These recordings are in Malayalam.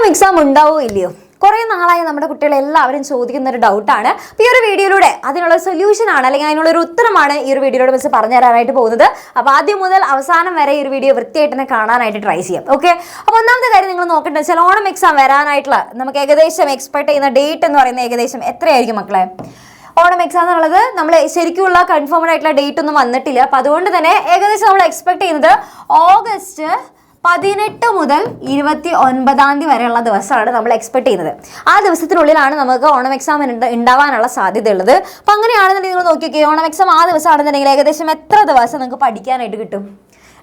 ഓണം എക്സാം ഉണ്ടാവോ ഇല്ലയോ? കുറേ നാളായി നമ്മുടെ കുട്ടികളെല്ലാവരും ചോദിക്കുന്ന ഒരു ഡൗട്ടാണ്. അപ്പോൾ ഈ ഒരു വീഡിയോയിലൂടെ അതിനുള്ള സൊല്യൂഷനാണ് അല്ലെങ്കിൽ അതിനുള്ളൊരു ഉത്തരമാണ് ഈ ഒരു വീഡിയോയിലൂടെ മിസ് പറഞ്ഞു തരാനായിട്ട് പോകുന്നത്. അപ്പോൾ ആദ്യം മുതൽ അവസാനം വരെ ഈ ഒരു വീഡിയോ വൃത്തിയായിട്ട് തന്നെ കാണാനായിട്ട് ട്രൈ ചെയ്യാം. ഓക്കെ, അപ്പോൾ ഒന്നാമത്തെ കാര്യം നിങ്ങൾ നോക്കേണ്ടത് വെച്ചാൽ ഓണം എക്സാം വരാനായിട്ടുള്ള നമുക്ക് ഏകദേശം എക്സ്പെക്ട് ചെയ്യുന്ന ഡേറ്റ് എന്ന് പറയുന്നത് ഏകദേശം എത്രയായിരിക്കും മക്കളെ? ഓണം എക്സാം എന്നുള്ളത് നമ്മൾ ശരിക്കുള്ള കൺഫേംഡ് ആയിട്ടുള്ള ഡേറ്റ് ഒന്നും വന്നിട്ടില്ല. അപ്പോൾ അതുകൊണ്ട് തന്നെ ഏകദേശം നമ്മൾ എക്സ്പെക്ട് ചെയ്യുന്നത് ഓഗസ്റ്റ് 18 മുതൽ 29 വരെയുള്ള ദിവസമാണ് നമ്മൾ എക്സ്പെക്ട് ചെയ്യുന്നത്. ആ ദിവസത്തിനുള്ളിലാണ് നമുക്ക് ഓണം എക്സാം ഉണ്ടാവാനുള്ള സാധ്യതയുള്ളത്. അപ്പം അങ്ങനെയാണെന്നുണ്ടെങ്കിൽ നിങ്ങൾ നോക്കിയൊക്കെ ഓണം എക്സാം ആ ദിവസം ആണെന്നുണ്ടെങ്കിൽ ഏകദേശം എത്ര ദിവസം നിങ്ങൾക്ക് പഠിക്കാനായിട്ട് കിട്ടും?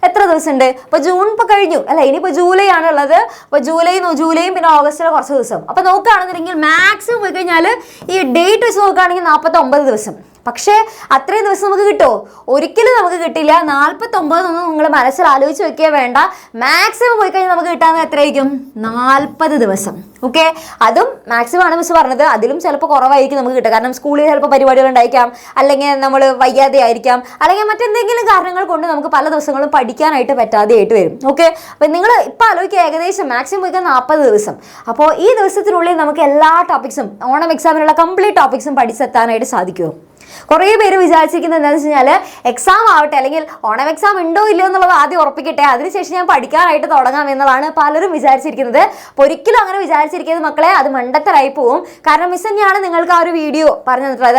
എത്ര ദിവസം ഉണ്ട്? ഇപ്പോൾ ജൂൺ ഇപ്പോൾ കഴിഞ്ഞു അല്ലേ, ഇനിയിപ്പോൾ ജൂലൈ ആണുള്ളത്. അപ്പോൾ ജൂലൈയും പിന്നെ ഓഗസ്റ്റിലെ കുറച്ച് ദിവസം. അപ്പോൾ നോക്കുകയാണെന്നുണ്ടെങ്കിൽ മാക്സിമം പോയി കഴിഞ്ഞാൽ ഈ ഡേറ്റ് വെച്ച് നോക്കുകയാണെങ്കിൽ 49 ദിവസം. പക്ഷേ അത്രയും ദിവസം നമുക്ക് കിട്ടുമോ? ഒരിക്കലും നമുക്ക് കിട്ടില്ല. 49 നിങ്ങൾ മനസ്സിൽ ആലോചിച്ച് വെക്കുക വേണ്ട. മാക്സിമം പോയി കഴിഞ്ഞാൽ നമുക്ക് കിട്ടാവുന്ന എത്രയായിരിക്കും? 40 ദിവസം. ഓക്കെ, അതും മാക്സിമം ആണ് മിസ് പറഞ്ഞത്. അതിലും ചിലപ്പോൾ കുറവായിരിക്കും നമുക്ക് കിട്ടുക. കാരണം സ്കൂളിൽ ചിലപ്പോൾ പരിപാടികൾ ഉണ്ടായിരിക്കാം, അല്ലെങ്കിൽ നമ്മൾ വയ്യാതെ ആയിരിക്കാം, അല്ലെങ്കിൽ മറ്റെന്തെങ്കിലും കാരണങ്ങൾ കൊണ്ട് നമുക്ക് പല ദിവസങ്ങളും പഠിക്കാനായിട്ട് പറ്റാതെ ആയിട്ട് വരും. ഓക്കെ, അപ്പം നിങ്ങൾ ഇപ്പം ആലോചിക്കുക ഏകദേശം മാക്സിമം പോയിക്കാൻ 40 ദിവസം. അപ്പോൾ ഈ ദിവസത്തിനുള്ളിൽ നമുക്ക് എല്ലാ ടോപ്പിക്സും ഓണം എക്സാമിനുള്ള കംപ്ലീറ്റ് ടോപ്പിക്സും പഠിച്ചെത്താനായിട്ട് സാധിക്കുമോ? കുറേ പേര് വിചാരിച്ചിരിക്കുന്നത് എന്താണെന്ന് വെച്ച് കഴിഞ്ഞാൽ എക്സാം ആവട്ടെ അല്ലെങ്കിൽ ഓണം എക്സാം ഉണ്ടോ ഇല്ലയോ എന്നുള്ളത് ആദ്യം ഉറപ്പിക്കട്ടെ, അതിനുശേഷം ഞാൻ പഠിക്കാനായിട്ട് തുടങ്ങാം എന്നുള്ളതാണ് പലരും വിചാരിച്ചിരിക്കുന്നത്. അപ്പോൾ ഒരിക്കലും അങ്ങനെ വിചാരിച്ചിരിക്കുന്നത് മക്കളെ, അത് മണ്ടത്തരായി പോവും. കാരണം മിസ് തന്നെയാണ് നിങ്ങൾക്ക് ആ ഒരു വീഡിയോ പറഞ്ഞു തന്നിട്ടുള്ളത്.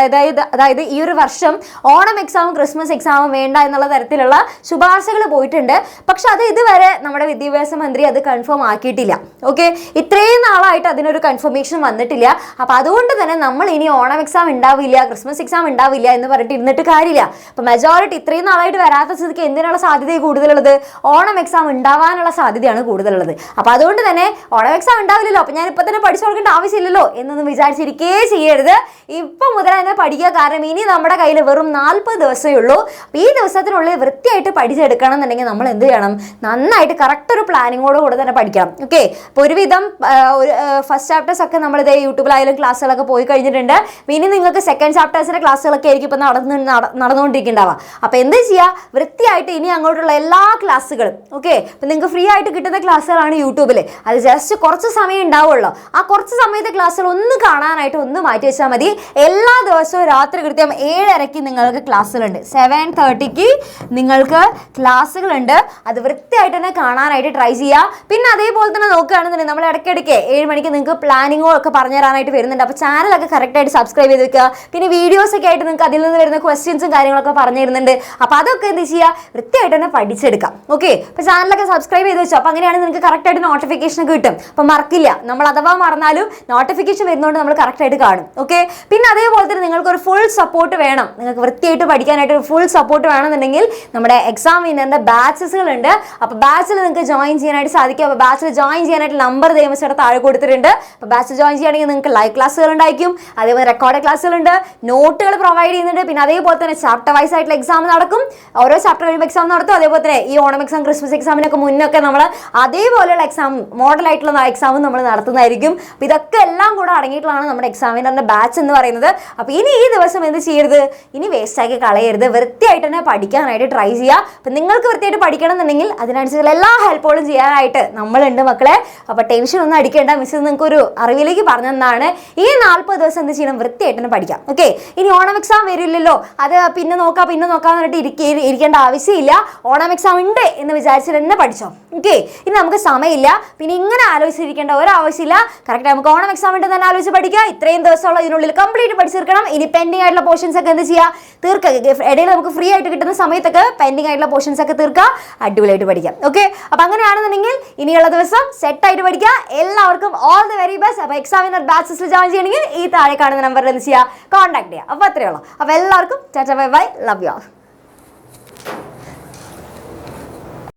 അതായത് ഈ ഒരു വർഷം ഓണം എക്സാമും ക്രിസ്മസ് എക്സാമും വേണ്ട എന്നുള്ള തരത്തിലുള്ള ശുപാർശകൾ പോയിട്ടുണ്ട്. പക്ഷെ അത് ഇതുവരെ നമ്മുടെ വിദ്യാഭ്യാസ മന്ത്രി അത് കൺഫേം ആക്കിയിട്ടില്ല. ഓക്കെ, ഇത്രയും നാളായിട്ട് അതിനൊരു കൺഫർമേഷൻ വന്നിട്ടില്ല. അപ്പോൾ അതുകൊണ്ട് തന്നെ നമ്മൾ ഇനി ഓണം എക്സാം ഉണ്ടാവില്ല, ക്രിസ്മസ് എക്സാം ഉണ്ടാവില്ല എന്ന് പറഞ്ഞിട്ട് ഇരുന്നിട്ട് കാര്യമില്ല. അപ്പൊ മെജോറിറ്റി ഇത്രയും നാളായിട്ട് വരാത്ത സ്ഥിതിക്ക് എന്തിനുള്ള സാധ്യത കൂടുതലുള്ളത്? ഓണം എക്സാം ഉണ്ടാവാനുള്ള സാധ്യതയാണ് കൂടുതലുള്ളത്. അപ്പൊ അതുകൊണ്ട് തന്നെ ഓണം എക്സാം ഉണ്ടാവില്ലല്ലോ, അപ്പൊ ഞാൻ ഇപ്പൊ തന്നെ പഠിച്ചു കൊടുക്കേണ്ട ആവശ്യമില്ലല്ലോ എന്നൊന്നും വിചാരിച്ചിരിക്കേ ചെയ്യരുത്. ഇപ്പൊ മുതൽ തന്നെ പഠിക്കുക. കാരണം ഇനി നമ്മുടെ കയ്യിൽ വെറും 40 ദിവസമേ ഉള്ളൂ. അപ്പൊ ഈ ദിവസത്തിനുള്ളിൽ വൃത്തിയായിട്ട് പഠിച്ചെടുക്കണം എന്നുണ്ടെങ്കിൽ നമ്മൾ എന്ത് ചെയ്യണം? നന്നായിട്ട് കറക്റ്റ് ഒരു പ്ലാനിങ്ങോട് കൂടെ തന്നെ പഠിക്കണം. ഓക്കെ, അപ്പൊ ഒരുവിധം ഫസ്റ്റ് ചാപ്റ്റേഴ്സ് ഒക്കെ നമ്മൾ ഇതേ യൂട്യൂബിലായാലും ക്ലാസ്സുകളൊക്കെ പോയി കഴിഞ്ഞിട്ടുണ്ട്. ഇനി നിങ്ങൾക്ക് സെക്കൻഡ് ചാപ്റ്റേഴ്സിന്റെ ക്ലാസ്സുകളൊക്കെ ആയിരിക്കും ഇപ്പൊ നടന്നുകൊണ്ടിരിക്കുന്നുണ്ടാവുക. അപ്പൊ എന്ത് ചെയ്യുക? വൃത്തിയായിട്ട് ഇനി അങ്ങോട്ടുള്ള എല്ലാ ക്ലാസ്സുകളും ഓക്കെ, ഇപ്പൊ നിങ്ങൾക്ക് ഫ്രീ ആയിട്ട് കിട്ടുന്ന ക്ലാസ്സുകളാണ് യൂട്യൂബിൽ. അത് ജസ്റ്റ് കുറച്ച് സമയം ഉണ്ടാവുള്ളൂ. ആ കുറച്ച് സമയത്തെ ക്ലാസ്സുകൾ ഒന്ന് കാണാനായിട്ട് ഒന്ന് മാറ്റി വെച്ചാൽ മതി. എല്ലാ ദിവസവും രാത്രി കൃത്യം 7:30 നിങ്ങൾക്ക് ക്ലാസ്സുകളുണ്ട്. 7:30 നിങ്ങൾക്ക് ക്ലാസ്സുകളുണ്ട്. അത് വൃത്തിയായിട്ട് തന്നെ കാണാനായിട്ട് ട്രൈ ചെയ്യുക. പിന്നെ അതേപോലെ തന്നെ നോക്കുകയാണെന്നുണ്ടെങ്കിൽ നമ്മൾ ഇടയ്ക്കിടയ്ക്ക് 7 മണിക്ക് നിങ്ങൾക്ക് പ്ലാനിങ്ങോ ഒക്കെ പറഞ്ഞു തരാനായിട്ട് വരുന്നുണ്ട്. അപ്പോൾ ചാനലൊക്കെ കറക്റ്റായിട്ട് സബ്സ്ക്രൈബ് ചെയ്ത് വെക്കുക. പിന്നെ വീഡിയോസ് ഒക്കെ ആയിട്ട് നിങ്ങൾക്ക് അതിൽ നിന്ന് വരുന്ന ക്വസ്റ്റ്യൻസും കാര്യങ്ങളൊക്കെ പറഞ്ഞു തരുന്നുണ്ട്. അപ്പോൾ അതൊക്കെ എന്ത് ചെയ്യുക? വൃത്തിയായിട്ട് തന്നെ പഠിച്ചെടുക്കാം. ഓക്കെ, അപ്പോൾ ചാനലൊക്കെ സബ്സ്ക്രൈബ് ചെയ്ത് വെച്ചോ. അപ്പോൾ അങ്ങനെയാണെങ്കിൽ നിങ്ങൾക്ക് കറക്റ്റായിട്ട് നോട്ടിഫിക്കേഷൻ കിട്ടും. അപ്പോൾ മറക്കില്ല, നമ്മൾ അഥവാ മറന്നാലും നോട്ടിഫിക്കേഷൻ വരുന്നതുകൊണ്ട് നമ്മൾ കറക്റ്റായിട്ട് കാണും. ഓക്കെ, പിന്നെ അതേപോലെ തന്നെ നിങ്ങൾക്കൊരു ഫുൾ സപ്പോർട്ട് വേണം. നിങ്ങൾക്ക് വൃത്തിയായിട്ട് പഠിക്കാനായിട്ട് ഒരു ഫുൾ സപ്പോർട്ട് വേണമെന്നുണ്ടെങ്കിൽ നമ്മുടെ എക്സാം വിന്നറിന്റെ ബാച്ചസുകളുണ്ട്. അപ്പോൾ ബാച്ചിൽ നിങ്ങൾക്ക് ജോയിൻ ചെയ്യാനായിട്ട് സാധിക്കും. അപ്പോൾ ബാച്ചിൽ ജോയിൻ ചെയ്യാനായിട്ട് നമ്പർ ദൈവം താഴെ കൊടുത്തിട്ടുണ്ട്. അപ്പോൾ ബാച്ചിൽ ജോയിൻ ചെയ്യുകയാണെങ്കിൽ നിങ്ങൾക്ക് ലൈവ് ക്ലാസ്സുകൾ ഉണ്ടായിരിക്കും, അതേപോലെ റെക്കോർഡ് ക്ലാസ്സുകളുണ്ട്, നോട്ടുകൾ പ്രൊവൈഡ് ചെയ്യുന്നുണ്ട്. പിന്നെ അതേപോലെ തന്നെ ചാപ്റ്റർ വൈസ് ആയിട്ടുള്ള എക്സാം നടക്കും. ഓരോ ചാപ്റ്റർ കഴിയുമ്പോൾ എക്സാം നടത്തും. അതേപോലെ തന്നെ ഈ ഓണം എക്സാം ക്രിസ്മസ് എക്സാമിനൊക്കെ മുന്നൊക്കെ നമ്മൾ അതേപോലെയുള്ള എക്സാം മോഡൽ ആയിട്ടുള്ള എക്സാമും നമ്മൾ നടത്തുന്നതായിരിക്കും. അപ്പോൾ ഇതൊക്കെ എല്ലാം കൂടെ അടങ്ങിയിട്ടുള്ളതാണ് നമ്മുടെ എക്സാമിനറിന്റെ ബാച്ച് എന്ന് പറയുന്നത്. അപ്പോൾ ഇനി ഈ ദിവസം എന്ത് ചെയ്യരുത്? ഇനി വേസ്റ്റാക്കി കളയരുത്. വൃത്തിയായിട്ട് തന്നെ പഠിക്കാനായിട്ട് ട്രൈ ചെയ്യുക. അപ്പം നിങ്ങൾക്ക് വൃത്തിയായിട്ട് പഠിക്കണം എന്നുണ്ടെങ്കിൽ അതിനനുസരിച്ചുള്ള എല്ലാ ഹെൽപ്പുകളും ചെയ്യാനായിട്ട് നമ്മളുണ്ട് മക്കളെ. അപ്പോൾ ടെൻഷൻ ഒന്നും അടിക്കേണ്ട. മിസ് നിങ്ങൾക്ക് ഒരു അറിവിലേക്ക് പറഞ്ഞതാണ്. ഈ 40 ദിവസം എന്ത് ചെയ്യണം? വൃത്തിയായിട്ട് തന്നെ പഠിക്കാം. ഓക്കെ, ഇനി ഓണം എക്സാം വരില്ലല്ലോ, അത് പിന്നെ നോക്കാന്ന് പറഞ്ഞിട്ട് ഇരിക്കേണ്ട ആവശ്യമില്ല. ഓണം എക്സാം ഉണ്ട് എന്ന് വിചാരിച്ചിട്ട് തന്നെ പഠിച്ചോ. ഓക്കെ, ഇനി നമുക്ക് സമയമില്ല. പിന്നെ ഇങ്ങനെ ആലോചിച്ചിരിക്കേണ്ട ഒരാവശ്യമില്ല. കറക്റ്റ് നമുക്ക് ഓണം എക്സാം ഉണ്ടെന്ന് തന്നെ ആലോചിച്ച് പഠിക്കുക. ഇത്രയും ദിവസമുള്ള ഇതിനുള്ളിൽ കംപ്ലീറ്റ് പഠിച്ചെടുക്കണം. ഇനി പെൻഡിങ് ആയിട്ടുള്ള പോർഷൻസ് ഒക്കെ എന്ത് ചെയ്യുക? തീർക്കുക. ഇടയിൽ നമുക്ക് ഫ്രീ ആയിട്ട് കിട്ടുന്ന സമയത്തൊക്കെ പെൻഡിങ് ആയിട്ടുള്ള പോർഷൻസ് ഒക്കെ തീർക്കുക. അടിപൊളിയായിട്ട് പഠിക്കാം. ഓക്കെ, അപ്പോൾ അങ്ങനെയാണെന്നുണ്ടെങ്കിൽ ഇനിയുള്ള ദിവസം സെറ്റായിട്ട് പഠിക്കുക. എല്ലാവർക്കും ഓൾ ദി വെരി ബെസ്റ്റ്. അപ്പോൾ എക്സാമിനർ ബാച്ചസിൽ ജോയിൻ ചെയ്യണമെങ്കിൽ ഈ താഴെ കാണുന്ന നമ്പറിൽ എന്ത് ചെയ്യുക? കോൺടാക്ട് ചെയ്യുക. അപ്പോൾ അത്രയേ ഉള്ളൂ. അപ്പോൾ എല്ലാവർക്കും tata bye bye, love you all.